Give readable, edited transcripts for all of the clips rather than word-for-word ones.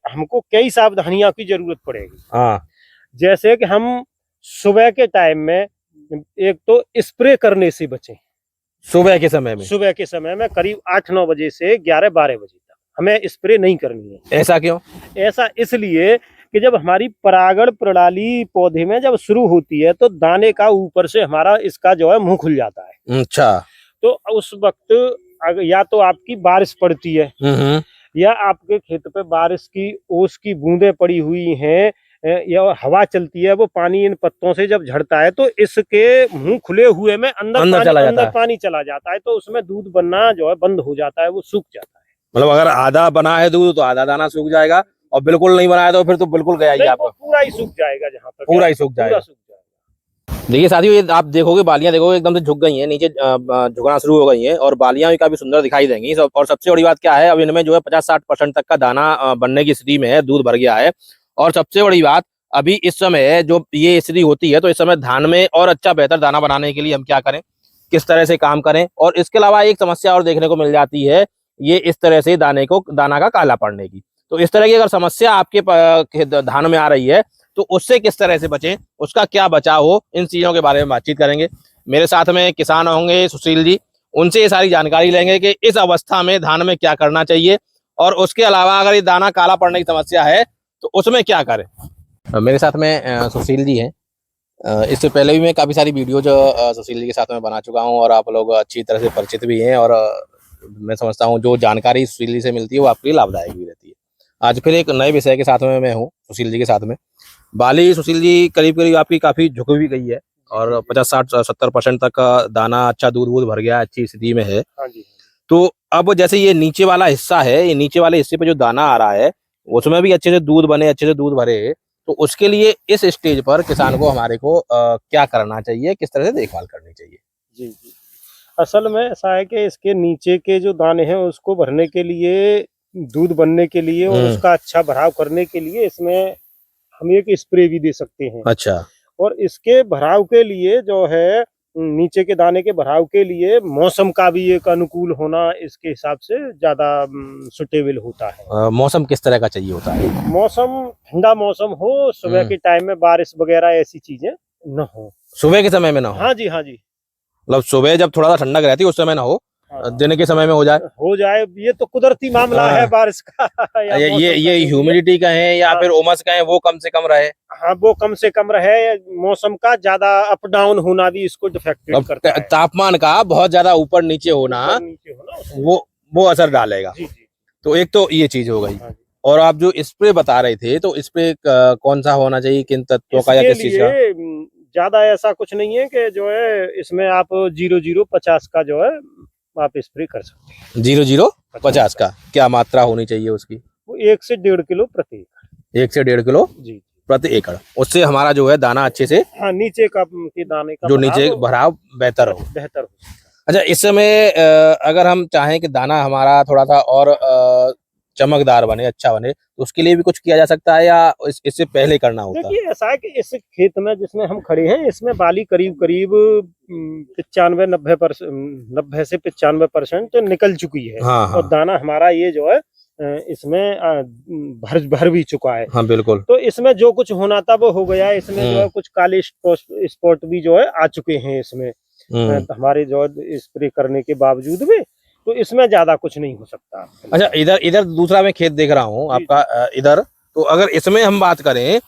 हमको कई सावधानियों की जरूरत पड़ेगी। हाँ, जैसे कि हम सुबह के टाइम में एक तो स्प्रे करने से बचें। सुबह के समय में? सुबह के समय में करीब 8-9 बजे से 11-12 बजे तक हमें स्प्रे नहीं करनी है। ऐसा क्यों? ऐसा इसलिए कि जब हमारी परागण प्रणाली पौधे में जब शुरू होती है तो दाने का ऊपर से हमारा इसका जो है मुंह खुल जाता है। अच्छा। तो उस वक्त या तो आपकी बारिश पड़ती है या आपके खेत पे बारिश की ओस की बूंदें पड़ी हुई हैं या हवा चलती है, वो पानी इन पत्तों से जब झड़ता है तो इसके मुंह खुले हुए में अंदर पानी चला जाता है, तो उसमें दूध बनना जो है बंद हो जाता है, वो सूख जाता है। मतलब अगर आधा बना है दूध तो आधा दाना सूख जाएगा, और बिल्कुल नहीं बनाया तो फिर तो बिल्कुल गया ही आपका। पूरा ही सूख जाएगा, जहाँ तक पूरा ही सूख जाएगा। देखिए साथियों, ये आप देखोगे बालियां देखोगे एकदम से झुक गई हैं, नीचे झुकना शुरू हो गई हैं, और बालियां भी काफी सुंदर दिखाई देंगी। और सबसे बड़ी बात क्या है, अब इनमें जो है 50-60% तक का दाना बनने की स्थिति में है, दूध भर गया है। और सबसे बड़ी बात, अभी इस समय जो ये स्थिति होती है, तो इस समय धान में और अच्छा बेहतर दाना बनाने के लिए हम क्या करें, किस तरह से काम करें। और इसके अलावा एक समस्या और देखने को मिल जाती है, ये इस तरह से दाना का काला पड़ने की। तो इस तरह की अगर समस्या आपके धान में आ रही है तो उससे किस तरह से बचें, उसका क्या बचाव हो, इन चीजों के बारे में बातचीत करेंगे। मेरे साथ में किसान होंगे सुशील जी, उनसे ये सारी जानकारी लेंगे कि इस अवस्था में धान में क्या करना चाहिए, और उसके अलावा अगर ये दाना काला पड़ने की समस्या है तो उसमें क्या करें। मेरे साथ में सुशील जी हैं। इससे पहले भी मैं काफी सारी वीडियो जो सुशील जी के साथ में बना चुका हूँ, और आप लोग अच्छी तरह से परिचित भी हैं, और मैं समझता हूँ जो जानकारी सुशील जी से मिलती है वो आपके लिए लाभदायक भी रहती है। आज फिर एक नए विषय के साथ में मैं हूँ सुशील जी के साथ में। बाली सुशील जी करीब करीब आपकी काफी झुक भी गई है, और 50-60-70% तक का दाना, अच्छा दूध वूध भर गया, अच्छी स्थिति में है। हाँ जी। तो अब जैसे ये नीचे वाला हिस्सा है, ये नीचे वाले हिस्से पे जो दाना आ रहा है उसमें भी अच्छे से दूध बने, अच्छे से दूध भरे, तो उसके लिए इस स्टेज पर किसान को हमारे को क्या करना चाहिए, किस तरह से देखभाल करनी चाहिए? जी जी, असल में ऐसा है कि इसके नीचे के जो दाने हैं उसको भरने के लिए, दूध बनने के लिए और उसका अच्छा भराव करने के लिए इसमें हम एक स्प्रे भी दे सकते हैं। अच्छा। और इसके भराव के लिए जो है, नीचे के दाने के भराव के लिए मौसम का भी एक अनुकूल होना इसके हिसाब से ज्यादा सुटेबल होता है। मौसम किस तरह का चाहिए होता है? मौसम ठंडा मौसम हो, सुबह के टाइम में बारिश वगैरह ऐसी चीजें न हो। सुबह के समय में ना हो? हाँ जी, हाँ जी। मतलब सुबह जब थोड़ा सा ठंडक रहती है उस समय ना हो, दिन के समय में हो जाए। ये तो कुदरती मामला है बारिश का। ये ह्यूमिडिटी का है या फिर उमस का है, वो कम से कम रहे। हाँ, वो कम से कम रहे। मौसम का ज्यादा अप डाउन होना भी इसको डिफेक्टेड करता है। तापमान का बहुत ज्यादा ऊपर नीचे होना वो असर डालेगा। जी जी। तो एक तो ये चीज हो गई। और आप जो स्प्रे बता रहे थे, तो स्प्रे कौन सा होना चाहिए, किन तत्वों का या किस चीज का? ज्यादा ऐसा कुछ नहीं है कि जो है इसमें आप 0050 का जो है आप स्प्रे कर सकते हैं। 0050 का क्या मात्रा होनी चाहिए उसकी? वो 1 से 1.5 किलो प्रति एकड़। 1 से 1.5 किलो जी प्रति एकड़। उससे हमारा जो है दाना अच्छे से, हाँ, नीचे का के दाने का जो नीचे भराव बेहतर हो। अच्छा, इस समय अगर हम चाहें कि दाना हमारा थोड़ा सा और चमकदार बने, अच्छा बने, तो उसके लिए भी कुछ किया जा सकता है, या इससे पहले करना होता है? देखिए, ऐसा है कि इस खेत में जिसमें हम खड़े हैं, इसमें बाली करीब करीब 90 से 95% निकल चुकी है। हाँ, हाँ। और दाना हमारा ये जो है इसमें भर भी चुका है। हाँ बिल्कुल। तो इसमें जो कुछ होना था वो हो गया। इसमें जो है कुछ काले स्पॉट भी जो है आ चुके हैं इसमें, हमारे जो स्प्रे करने के बावजूद भी। तो इसमें ज्यादा कुछ नहीं हो सकता। अच्छा, इधर दूसरा मैं खेत देख रहा हूँ आपका इधर, तो अगर इसमें हम बात करें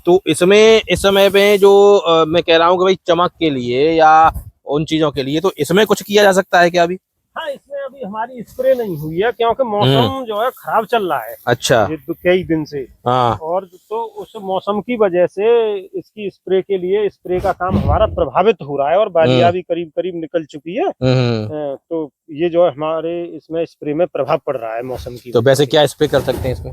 तो इसमें इस समय पे जो मैं कह रहा हूँ कि भाई चमक के लिए या उन चीजों के लिए, तो इसमें कुछ किया जा सकता है क्या अभी? हाँ, इसमें अभी हमारी स्प्रे नहीं हुई है क्योंकि मौसम जो है खराब चल रहा है। अच्छा। कई दिन से। हाँ। और तो उस मौसम की वजह से इसकी स्प्रे के लिए स्प्रे का काम हमारा प्रभावित हो रहा है, और बालियां भी करीब करीब निकल चुकी है। तो ये जो है हमारे इसमें स्प्रे में प्रभाव पड़ रहा है मौसम की। तो वैसे क्या स्प्रे कर सकते हैं इसमें?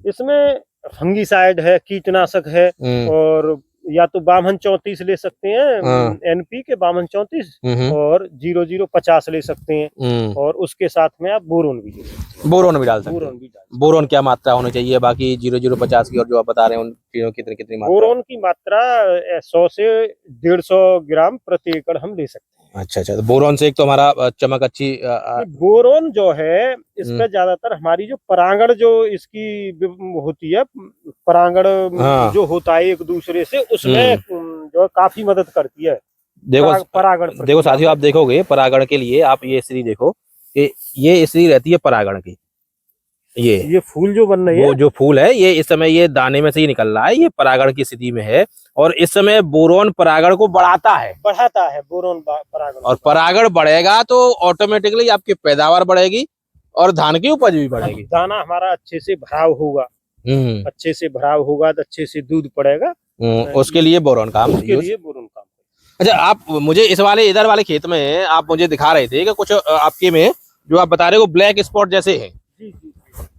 इसमें फंगीसाइड है, कीटनाशक है, और या तो बामन 34 ले सकते हैं, एनपी के बामन 34, और 0050 ले सकते हैं, और उसके साथ में आप बोरोन भी ले सकते हैं। बोरोन भी डाल सकते हैं। बोरोन क्या मात्रा होनी चाहिए? बाकी 0050 की और जो आप बता रहे हैं उन चीजों की कितनी मात्रा? बोरोन की मात्रा 100 से 150 ग्राम प्रति एकड़ हम ले सकते हैं। अच्छा अच्छा, तो बोरॉन से एक तो हमारा चमक अच्छी बोरोन जो है इस पे ज्यादातर हमारी जो परागण जो इसकी होती है, परागण हाँ। जो होता है एक दूसरे से, उसमें जो है काफी मदद करती है। देखो परागण देखो प्रक्रिया साथियों, आप देखोगे परागण के लिए आप ये स्त्री देखो कि ये स्त्री रहती है परागण की। ये फूल जो बन रही वो है, जो फूल है ये इस समय ये दाने में से ही निकल रहा है, ये परागण की स्थिति में है और इस समय बोरोन परागण को बढ़ाता है। बढ़ाता है बोरोन परागण और परागण बढ़ेगा तो ऑटोमेटिकली आपकी पैदावार बढ़ेगी और धान की उपज भी बढ़ेगी। दाना हमारा अच्छे से भराव होगा, अच्छे से भराव होगा तो अच्छे से दूध पड़ेगा। उसके लिए बोरोन काम उसके लिए बोरोन काम। अच्छा, आप मुझे इस वाले इधर वाले खेत में आप मुझे दिखा रहे थे कि कुछ आपके में जो आप बता रहे हो ब्लैक स्पॉट जैसे है।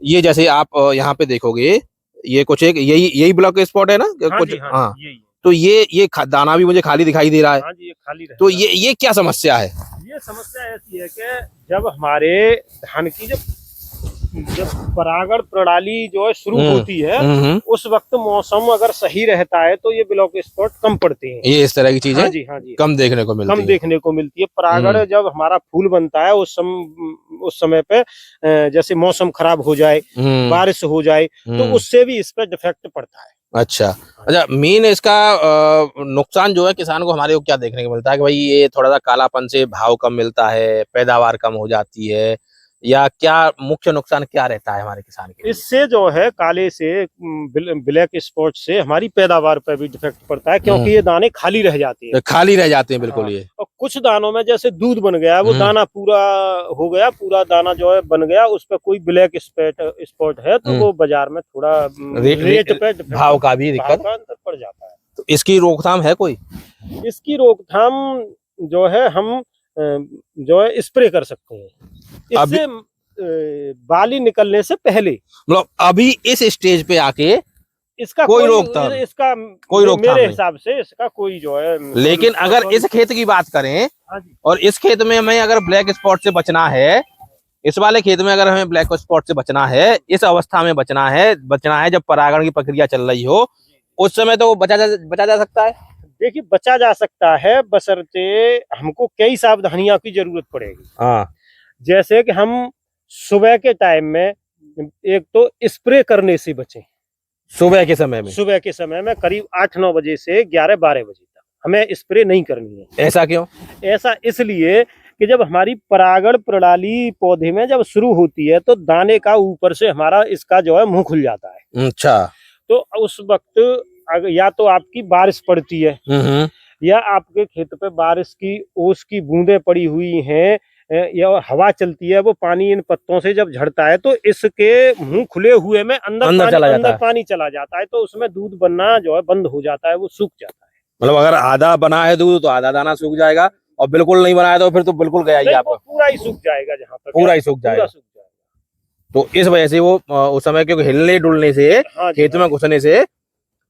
ये जैसे आप यहाँ पे देखोगे ये कुछ एक यही ब्लैक स्पॉट है ना? हाँ कुछ जी, हाँ। यही। तो ये दाना भी मुझे खाली दिखाई दे रहा है। हाँ जी, ये खाली तो ये क्या समस्या है? ये समस्या ऐसी है कि जब हमारे धान की जब परागण प्रणाली जो है शुरू होती है, उस वक्त मौसम अगर सही रहता है तो ये ब्लैक स्पॉट कम पड़ते हैं। ये इस तरह की चीजें हाँ जी, हाँ जी, कम देखने को मिलती है। परागण जब हमारा फूल बनता है उस समय पे जैसे मौसम खराब हो जाए, बारिश हो जाए, तो उससे भी इस पर डिफेक्ट पड़ता है। अच्छा, मेन इसका नुकसान जो है किसान को हमारे को क्या देखने को मिलता है कि भाई ये थोड़ा सा कालापन से भाव कम मिलता है, पैदावार कम हो जाती है, या क्या मुख्य नुकसान क्या रहता है हमारे किसान के लिए? इससे जो है काले से ब्लैक स्पॉट से हमारी पैदावार पर भी डिफेक्ट पड़ता है, क्योंकि ये दाने खाली रह जाते हैं। खाली रह जाते हैं बिल्कुल। ये और कुछ दानों में जैसे दूध बन गया, वो दाना पूरा हो गया, पूरा दाना जो है बन गया, उस पर कोई ब्लैक स्पॉट है तो वो बाजार में थोड़ा रेट पे भाव का भी दिक्कत अंतर पड़ जाता है। तो इसकी रोकथाम है कोई? इसकी रोकथाम जो है हम जो है स्प्रे कर सकते हैं। इससे बाली निकलने से पहले, मतलब अभी इस स्टेज पे आके इसका कोई रोकथाम, इसका कोई रोकथाम मेरे हिसाब से इसका कोई जो है। लेकिन अगर इस खेत की बात करें और इस खेत में हमें अगर ब्लैक स्पॉट से बचना है, इस वाले खेत में अगर हमें ब्लैक स्पॉट से बचना है, इस अवस्था में बचना है जब परागण की प्रक्रिया चल रही हो, उस समय तो बचा जा सकता है। देखिए, बचा जा सकता है, बशर्ते हमको कई सावधानियों की जरूरत पड़ेगी। हाँ, जैसे कि हम सुबह के टाइम में एक तो स्प्रे करने से बचें। सुबह के समय में करीब 8-9 बजे से 11-12 बजे तक हमें स्प्रे नहीं करनी है। ऐसा क्यों? ऐसा इसलिए कि जब हमारी परागण प्रणाली पौधे में जब शुरू होती है तो दाने का ऊपर से हमारा इसका जो है मुंह खुल जाता है। अच्छा, तो उस वक्त या तो आपकी बारिश पड़ती है या आपके खेत पे बारिश की ओस की बूंदें पड़ी हुई हैं, या हवा चलती है, वो पानी इन पत्तों से जब झड़ता है तो इसके मुंह खुले हुए में अंदर पानी चला जाता है, तो उसमें दूध बनना जो है बंद हो जाता है, वो सूख जाता है। मतलब अगर आधा बना है दूध तो आधा दाना सूख जाएगा और बिल्कुल नहीं बनाया तो फिर तो बिल्कुल गया ही आपका, पूरा ही सूख जाएगा, जहाँ तक पूरा ही सूख जाएगा। तो इस वजह से वो उस समय क्योंकि हिलने डुलने से, खेत में घुसने से,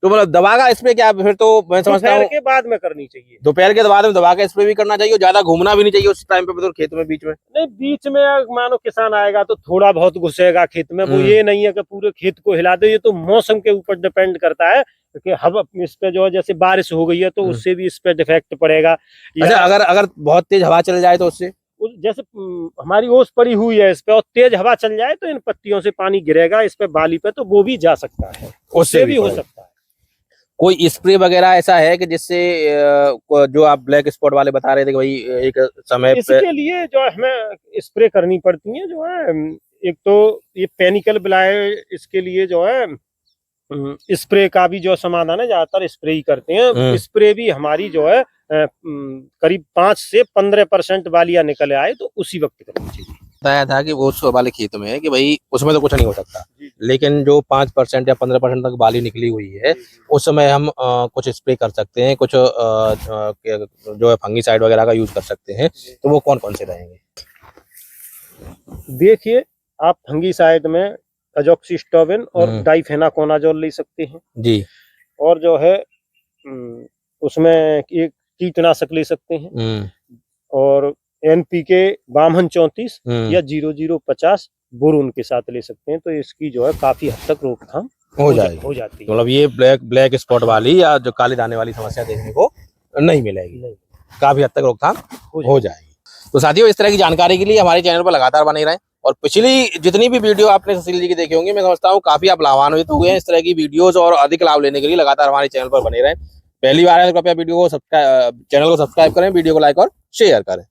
तो मतलब दवा का स्प्रे क्या फिर तो मैं समझता हूँ दोपहर के बाद में करनी चाहिए। दोपहर के बाद में दवा का स्प्रे भी करना चाहिए, ज्यादा घूमना भी नहीं चाहिए उस टाइम पे तो खेत में बीच में नहीं। बीच में मानो किसान आएगा तो थोड़ा बहुत घुसेगा खेत में, वो ये नहीं है कि पूरे खेत को हिला दे। ये तो मौसम के ऊपर डिपेंड करता है कि हवा इस पे जो है, जैसे बारिश हो गई है तो उससे भी इस पे डिफेक्ट पड़ेगा। अच्छा, अगर बहुत तेज हवा चल जाए तो उससे, जैसे हमारी ओस पड़ी हुई है इस पे और तेज हवा चल जाए तो इन पत्तियों से पानी गिरेगा इस पे बाली पे, तो वो भी जा सकता है, उससे भी हो सकता है। कोई स्प्रे वगैरह ऐसा है कि जिससे जो आप ब्लैक स्पॉट वाले बता रहे थे कि भाई एक समय इसके लिए जो है हमें स्प्रे करनी पड़ती है, जो है एक तो ये पेनिकल ब्लाय, इसके लिए जो है स्प्रे का भी जो समाधान है, ज्यादातर स्प्रे ही करते हैं। स्प्रे भी हमारी जो है करीब 5 से 15% वालियां निकल आए तो उसी वक्त करनी चाहिए। बताया था कि वो उस वाले खेत में है कि भाई उसमें तो कुछ नहीं हो सकता, लेकिन जो 5% या 15% तक बाली निकली हुई है उस समय हम कुछ स्प्रे कर सकते हैं, कुछ जो है फंगीसाइड वगैरह का यूज कर सकते हैं। तो वो कौन कौन से रहेंगे? देखिए, आप फंगीसाइड में अजोक्सिस्ट्रोबिन और डाइफेनाकोनाजोल ले सकते हैं जी, और जो है उसमें एक कीटनाशक ले सकते हैं, और NPK 3234 या 0050 बोरोन के साथ ले सकते हैं। तो इसकी जो है काफी हद तक रोकथाम हो जाती है। मतलब ये ब्लैक स्पॉट वाली या जो काले दाने वाली समस्या देखने को नहीं मिलेगी। काफी हद तक रोकथाम हो हो जाएगी। तो साथियों, इस तरह की जानकारी के लिए हमारे चैनल पर लगातार बने रहें और पिछली जितनी भी वीडियो आपने सुशील जी की देखी होंगी, मैं समझता हूँ काफी आप लाभान्वित हुए हैं। इस तरह की वीडियोस और अधिक लाभ लेने के लिए लगातार हमारे चैनल पर बने रहें। पहली बार है तो कृपया वीडियो को चैनल को सब्सक्राइब करें, वीडियो को लाइक और शेयर करें।